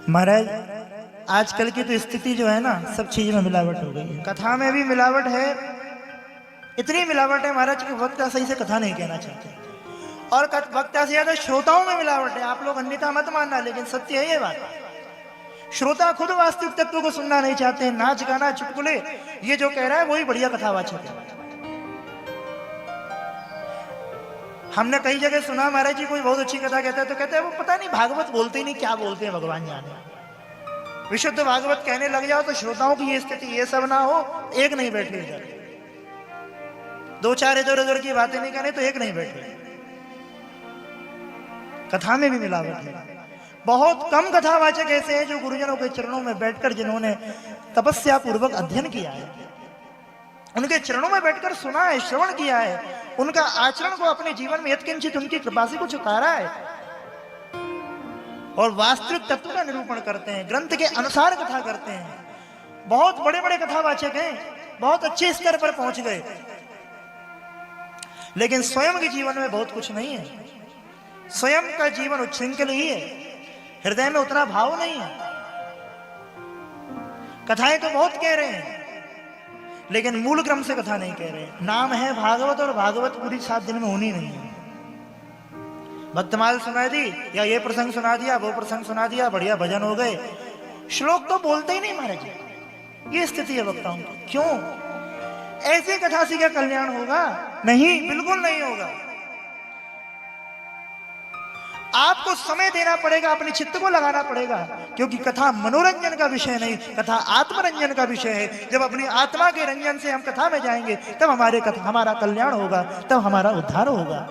महाराज आजकल की तो स्थिति जो है ना, सब चीज में मिलावट हो गई है। कथा में भी मिलावट है, इतनी मिलावट है महाराज कि वक्ता सही से कथा नहीं कहना चाहते, और वक्ता से ज्यादा श्रोताओं में मिलावट है। आप लोग अन्यथा मत मानना, लेकिन सत्य है ये बात। श्रोता खुद वास्तविक तत्व को सुनना नहीं चाहते, नाच गाना चुटकुले ये जो कह रहा है वही बढ़िया कथावाचक है। हमने कई जगह सुना महाराज जी कोई बहुत अच्छी कथा कहता है तो कहते हैं वो पता नहीं भागवत बोलते ही नहीं, क्या बोलते हैं भगवान जाने। विशुद्ध भागवत कहने लग जाओ तो श्रोताओं की ये स्थिति, ये सब ना हो एक नहीं बैठे इधर, दो चार इधर उधर की बातें नहीं करने तो एक नहीं बैठे। कथा में भी मिलावट है। बहुत कम कथावाचक ऐसे हैं जो गुरुजनों के चरणों में बैठकर, जिन्होंने तपस्या पूर्वक अध्ययन किया है, उनके चरणों में बैठकर सुना है, श्रवण किया है, उनका आचरण को अपने जीवन में यत्किंचित उनकी कृपा से कुछ उतारा है और वास्तविक तत्व का निरूपण करते हैं, ग्रंथ के अनुसार कथा करते हैं। बहुत बड़े बड़े कथावाचक हैं, बहुत अच्छे स्तर पर पहुंच गए, लेकिन स्वयं के जीवन में बहुत कुछ नहीं है। स्वयं का जीवन उच्छृंखल ही है, हृदय में उतना भाव नहीं है। कथाएं तो बहुत कह रहे हैं, लेकिन मूल क्रम से कथा नहीं कह रहे। नाम है भागवत और भागवत पूरी 7 दिन में होनी नहीं है। भक्तमाल सुना दी या ये प्रसंग सुना दिया, वो प्रसंग सुना दिया, बढ़िया भजन हो गए, श्लोक तो बोलते ही नहीं महाराज जी। ये स्थिति है वक्ताओं की। क्यों? ऐसी कथा से क्या कल्याण होगा? नहीं, बिल्कुल नहीं होगा। आपको समय देना पड़ेगा, अपने चित्त को लगाना पड़ेगा, क्योंकि कथा मनोरंजन का विषय नहीं, कथा आत्मरंजन का विषय है। जब अपनी आत्मा के रंजन से हम कथा में जाएंगे तब हमारा कल्याण होगा, तब हमारा उद्धार होगा।